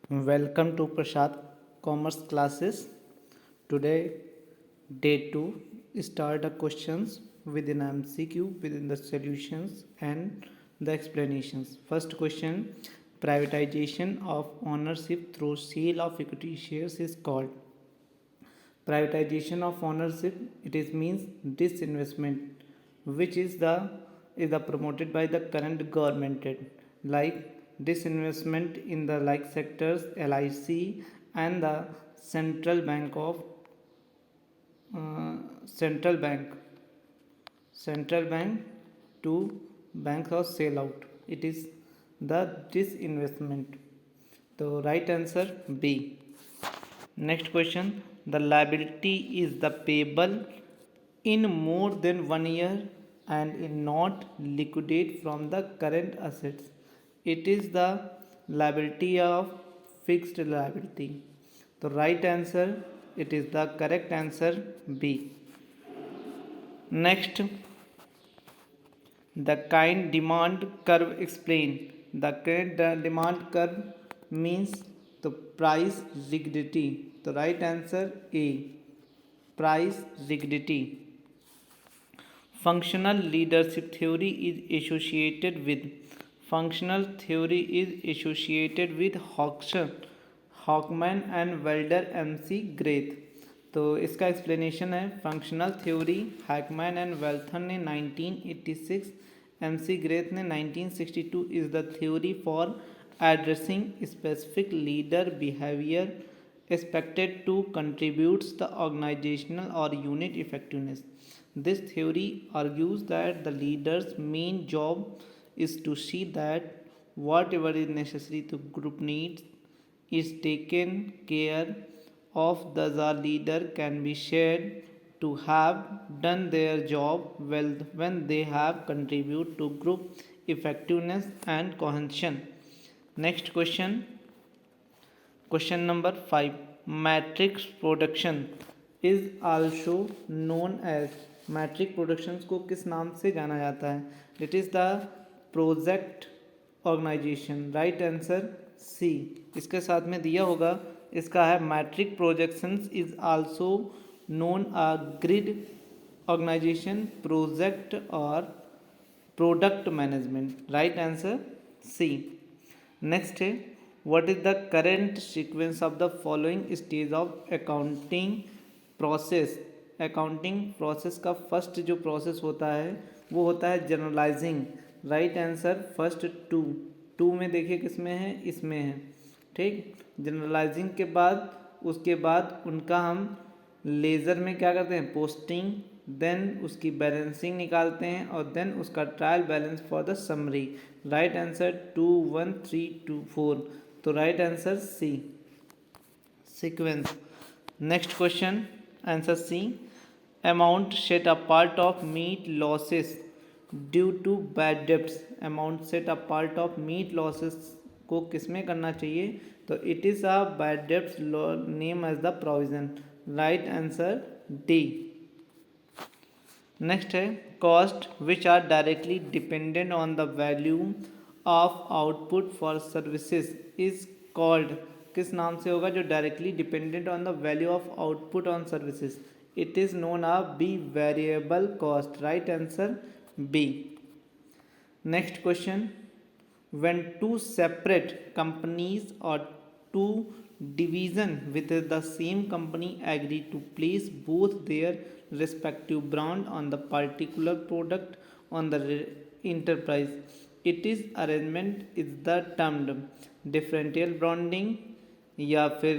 Welcome to Prasad Commerce classes. Today, day 2, start the questions within MCQ, within the solutions and the explanations. First question, privatization of ownership through sale of equity shares is called. Privatization of ownership, it is means disinvestment, which is the promoted by the current government, like disinvestment in the like sectors LIC and the central bank of central bank to banks of sale out. It is the disinvestment. So right answer B. Next question, the liability is the payable in more than 1 year and in not liquidate from the current assets. It is the liability of fixed liability. The right answer, it is the correct answer B. Next, the kind demand curve explain. The kind demand curve means the price rigidity. The right answer A. Price rigidity. Functional leadership theory is associated with हॉकमैन and welder MC ग्रेथ. तो इसका explanation है, functional theory Hackman and वेल्थन ने 1986, MC ग्रेथ ने 1962 is the theory for addressing specific leader behaviour expected to contributes the organizational or unit effectiveness. This theory argues that the leader's main job is to see that whatever is necessary to group needs is taken care of. Thus, a leader can be said to have done their job well when they have contributed to group effectiveness and cohesion. Next question. Question number 5. Matrix production is also known as. Matrix productions को किस नाम से जाना जाता है? It is the project organization. Right answer C. इसके साथ में दिया होगा, इसका है matrix projections is also known a grid organization, project और product management. Right answer C. Next है, what is the current sequence of the following stage of accounting process? Accounting process का फर्स्ट जो प्रोसेस होता है वो होता है generalising. Right answer first two में देखिए किस में है, इसमें है. ठीक, जनरलाइजिंग के बाद उसके बाद उनका हम लेज़र में क्या करते हैं, पोस्टिंग, देन उसकी बैलेंसिंग निकालते हैं और देन उसका trial balance for the summary. Right answer 2 1 3 2 4. तो right answer C, sequence. Next question answer C. Amount set a part of meet losses due to bad debts. Amount set a part of meet losses को किस में करना चाहिए? तो it is a bad debts name as the provision. Right answer D. Next है, cost which are directly dependent on the value of output for services is called. किस नाम से होगा जो directly dependent on the value of output on services? It is known a B variable cost. Right answer B. Next question, when two separate companies or two division within the same company agree to place both their respective brand on the particular product on the enterprise, it is arrangement is the termed differential branding या फिर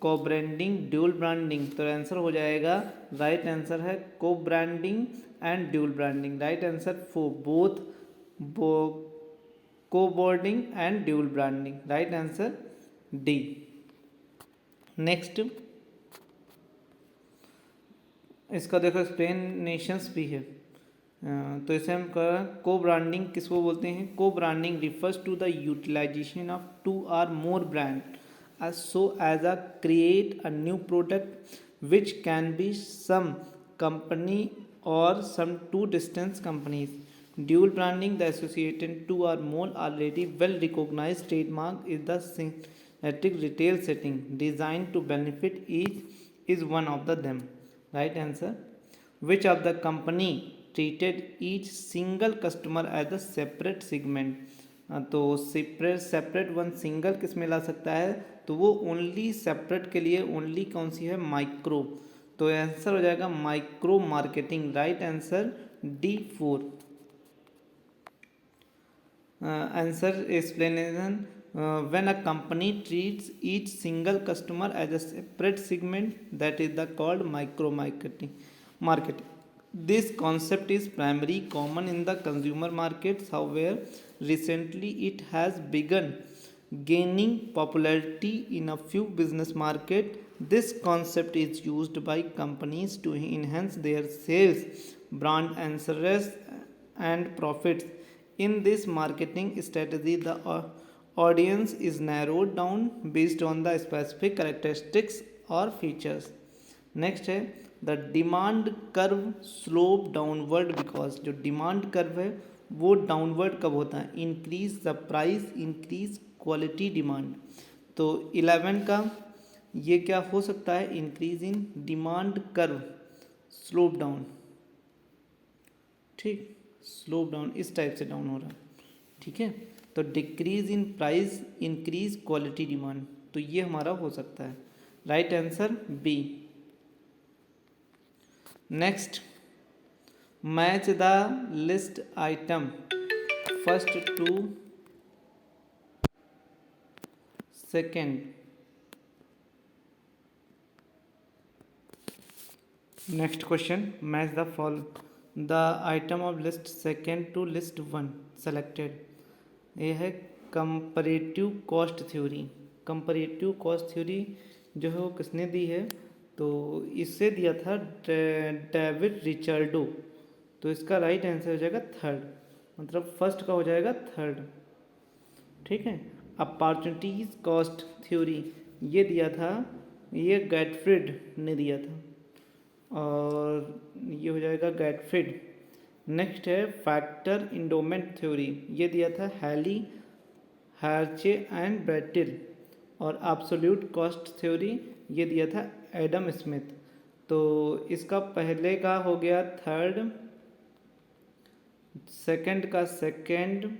co branding, dual branding. तो आंसर हो जाएगा, right answer है co branding and dual branding. Right answer for both co boarding and dual branding. Right answer D. Next, इसका देखो explanations भी है. तो इसे हम को ब्रांडिंग किसको बोलते हैं? Co-branding refers to the utilisation of 2 or more brand so as a create a new product which can be some company or some two distant companies. Dual branding, the associated 2 or more already well recognized trademark is the systematic retail setting designed to benefit each is one of them. Right answer. Which of the company treated each single customer as a separate segment? तो separate one single किस में ला सकता है? तो वो only separate के लिए only कौन सी है? माइक्रो। तो आंसर हो जाएगा micro marketing. Right answer D4। Answer explanation when a company treats each single customer as a separate segment, that is the called micro marketing. This concept is primarily common in the consumer markets. However, recently it has begun gaining popularity in a few business markets. This concept is used by companies to enhance their sales, brand awareness, and profits. In this marketing strategy, the audience is narrowed down based on the specific characteristics or features. Next है the demand curve slope downward because. जो demand curve है वो downward कब होता है? Increase the price, increase quality demand. तो 11 का ये क्या हो सकता है? Increase in demand curve slope down. ठीक, स्लोप डाउन इस टाइप से डाउन हो रहा है। ठीक है, तो decrease in price, increase quality demand, तो ये हमारा हो सकता है। Right answer B. Next, match the list item first to second. Next question, match the item of list second to list one selected. ये है comparative cost theory. Comparative cost theory जो है वो किसने दी है? तो इससे दिया था डेविड रिचर्डो। तो इसका राइट आंसर हो जाएगा थर्ड, मतलब फर्स्ट का हो जाएगा थर्ड। ठीक है, अपॉर्चुनिटीज कॉस्ट थ्योरी ये दिया था, ये गैटफ्रिड ने दिया था, और ये हो जाएगा गैटफ्रिड। नेक्स्ट है फैक्टर इंडोमेंट थ्योरी, ये दिया था हैली हार्चे एंड बैटिल। और एब्सोल्यूट कॉस्ट थ्योरी ये दिया था एडम स्मिथ। तो इसका पहले का हो गया थर्ड, सेकंड का सेकंड,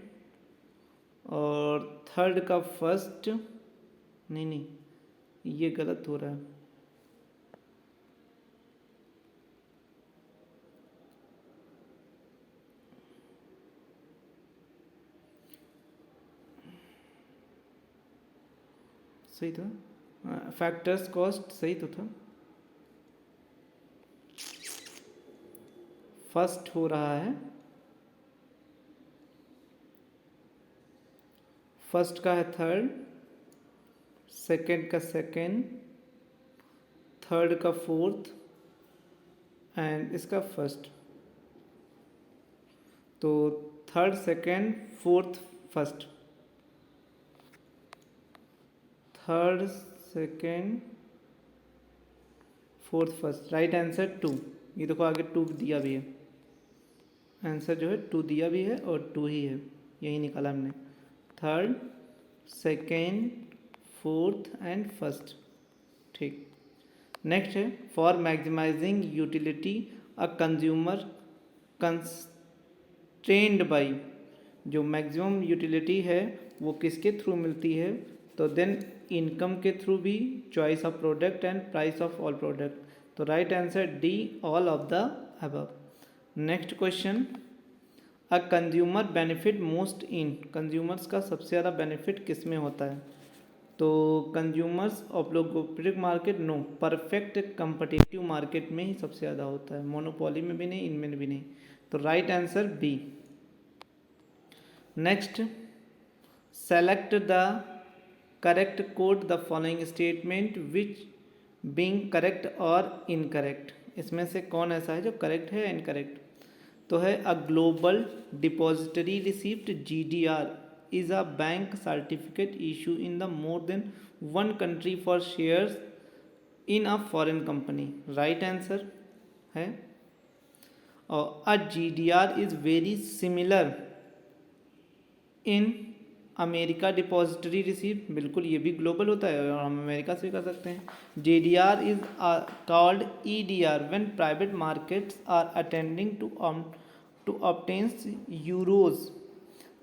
और थर्ड का फर्स्ट। नहीं, ये गलत हो रहा है। सही था, फैक्टर्स कॉस्ट सही तो था। फर्स्ट हो रहा है, फर्स्ट का है थर्ड, सेकंड का सेकंड, थर्ड का फोर्थ, एंड इसका फर्स्ट। तो third second fourth first, third second fourth first. Right answer 2। ये देखो आगे 2 दिया भी है, आंसर जो है 2 दिया भी है और 2 ही है, यही निकाला हमने। Third, second, fourth and first. ठीक, नेक्स्ट है for maximising utility a consumer constrained by. जो मैक्सिमम यूटिलिटी है वो किसके थ्रू मिलती है? तो देन इनकम के थ्रू भी, choice of product and price of all product. तो right answer D, all of the above. Next question, a consumer benefit most in. Consumers का सबसे ज़्यादा बेनिफिट किस में होता है? तो consumers oligopolic market, no, perfect competitive market में ही सबसे ज़्यादा होता है, मोनोपोली में भी नहीं, इनमें भी नहीं। तो right answer B. Next, select the correct code the following statement which being correct और इनकरेक्ट। इसमें से कौन ऐसा है जो करेक्ट है या इनकरेक्ट? तो है a global depository receipt GDR is a bank certificate issue in the more than one country for shares in a foreign company. Right answer है। और अ GDR is very similar in America depository receipt, बिल्कुल ये भी global होता है और हम America से कर सकते हैं। JDR is called EDR when private markets are attending to obtains euros.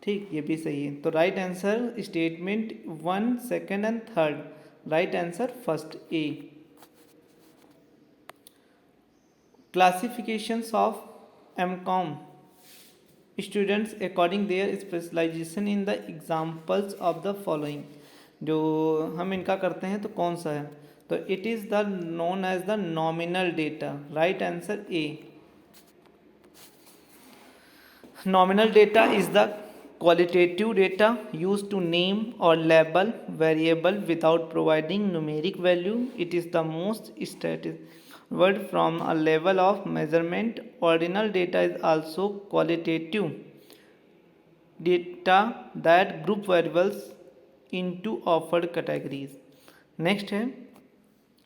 ठीक, ये भी सही है। तो right answer statement 1, 2 and 3, right answer first A. Classifications of MCOM students according their specialisation in the examples of the following. जो हम इनका करते हैं तो कौन सा है, तो it is the known as the nominal data, right answer A. Nominal data is the qualitative data used to name or label variable without providing numeric value. It is the most static word from a level of measurement. Ordinal data is also qualitative data that group variables into offered categories. Next है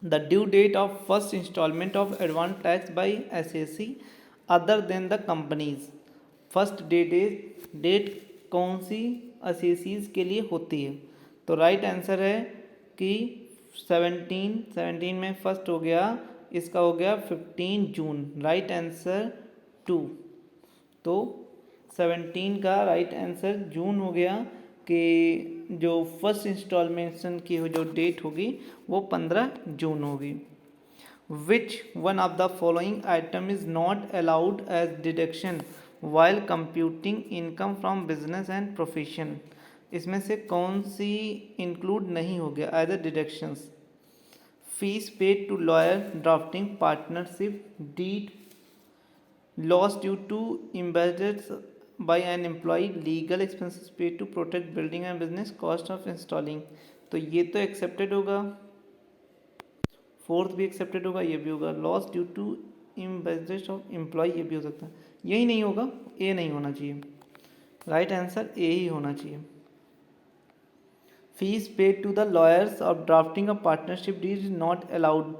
the due date of first installment of advance tax by SAC other than the companies. First date कौन सी assessees के लिए होती है, तो right answer है कि 17 में फर्स्ट हो गया, इसका हो गया 15 जून, राइट आंसर 2। तो 17 का राइट आंसर जून हो गया कि जो फर्स्ट इंस्टॉलमेंशन की जो डेट होगी वो 15 जून होगी। Which one of the following item is not allowed as deduction while computing income from business and profession। इसमें से कौन सी इंक्लूड नहीं हो गया as a deductions? Fees paid to lawyer, drafting, partnership deed, loss due to embedded by an employ, legal expenses paid to protect building and business, cost of installing. तो ये तो accepted होगा, फोर्थ भी accepted होगा, ये भी होगा। Loss due to embedded of employ, ये भी हो सकता है। यही नहीं होगा, ए नहीं होना चाहिए, राइट आंसर ए ही होना चाहिए। Fees paid to the lawyers of drafting a partnership deed is not allowed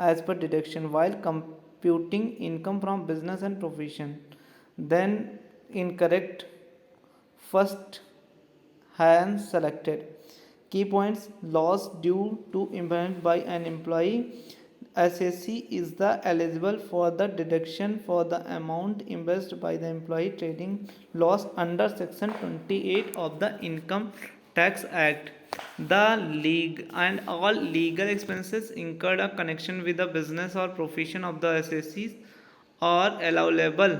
as per deduction while computing income from business and profession. Then incorrect, first hand selected. Key points, loss due to impairment by an employee, SAC is the eligible for the deduction for the amount invested by the employee trading loss under section 28 of the Income Tax Act. The league and all legal expenses incurred a connection with the business or profession of the SACs are allowable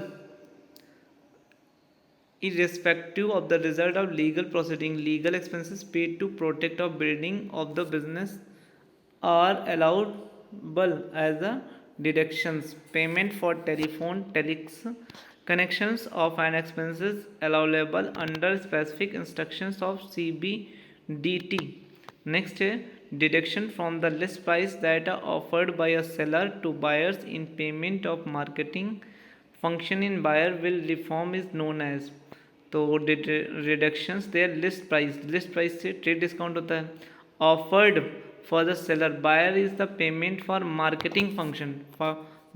irrespective of the result of legal proceeding. Legal expenses paid to protect a building of the business are allowed as a deductions. Payment for telephone telex connections of an expenses allowable under specific instructions of CBDT. Next है deduction from the list price that are offered by a seller to buyers in payment of marketing function in buyer will reform is known as। तो reductions there list price से trade discount होता है। offered for the seller, buyer is the payment for marketing function, for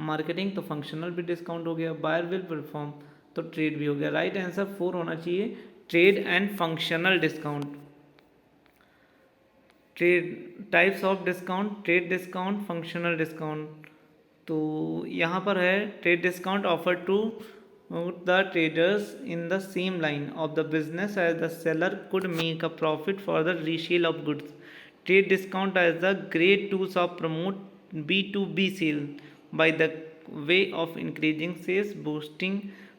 marketing तो functional भी discount हो गया, buyer will perform तो trade भी हो गया। राइट आंसर 4 होना चाहिए, trade and functional discount। Trade types of discount, trade discount, functional discount. तो यहाँ पर है trade discount offer to the traders in the same line of the business as the seller could make a profit for the resale of goods. Trade discount as the great tools of promote B2B sale by the way of increasing sales, boosting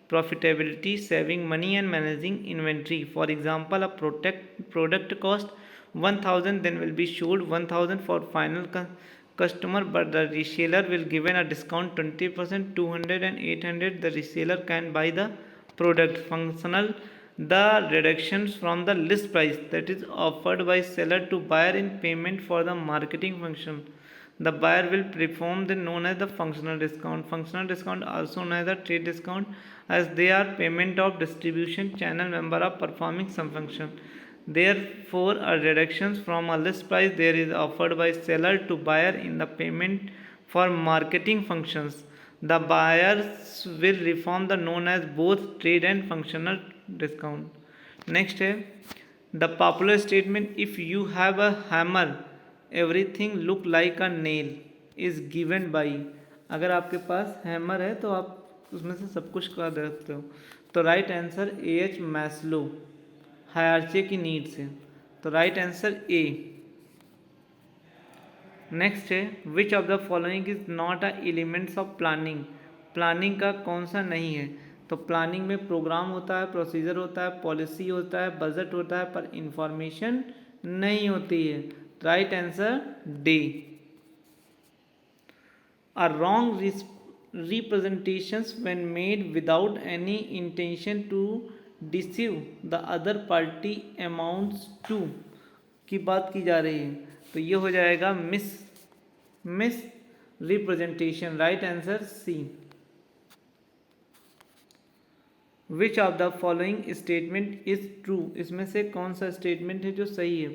profitability, saving money and managing inventory. For example, a product cost 1000 then will be sold 1000 for final customer, but the reseller will given a discount 20%, 200 and 800 the reseller can buy the product. Functional, the reductions from the list price that is offered by seller to buyer in payment for the marketing function. The buyer will perform the known as the functional discount. Functional discount also known as the trade discount as they are payment of distribution channel member of performing some function. Therefore, a reductions from a list price there is offered by seller to buyer in the payment for marketing functions. The buyers will reform the known as both trade and functional discount. Next है the popular statement if you have a hammer everything look like a nail is given by. अगर आपके पास hammer है तो आप उसमें से सब कुछ कर सकते हो। तो right answer A H Maslow, hierarchy की नीड से। तो राइट आंसर ए। नेक्स्ट है which of the following is not a elements of planning. Planning का कौन सा नहीं है। तो प्लानिंग में प्रोग्राम होता है, प्रोसीजर होता है, पॉलिसी होता है, बजट होता है, पर इंफॉर्मेशन नहीं होती है। Right answer D. A wrong representations when made without any intention to deceive the other party amounts to की बात की जा रही है। तो ये हो जाएगा misrepresentation. Right answer C. Which of the following statement is true. इसमें से कौन सा स्टेटमेंट है जो सही है।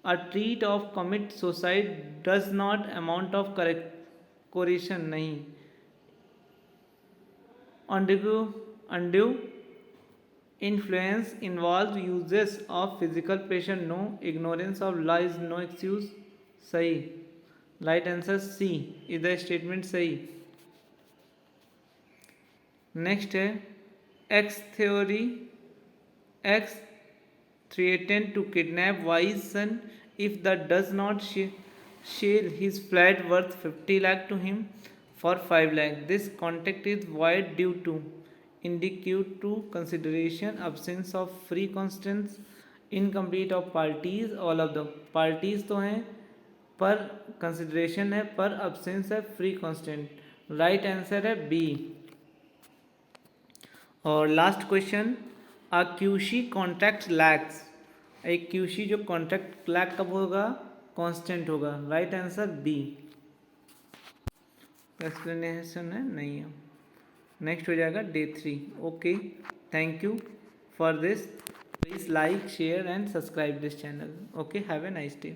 A threat of commit suicide does not amount of coercion नहीं। undue influence involves uses of physical pressure no। ignorance of lies no excuse सही। Right answer C is the statement सही। नेक्स्ट है X threatened to kidnap Y's son if that does not share his flat worth 50 lakh to him for 5 lakh. This contact is void due to indicate to consideration, absence of free consents, incomplete of parties, all of the parties तो हैं पर consideration है, पर absence है free constant। Right answer है B. और last question अ QC contract lakhs. एक QC जो कॉन्ट्रैक्ट लैक कब होगा, कांस्टेंट होगा। Right answer B. एक्सप्लेनेशन है नहीं है। नेक्स्ट हो जाएगा day 3। Okay, thank you for this. Please like share and subscribe this channel. Okay, have a nice day.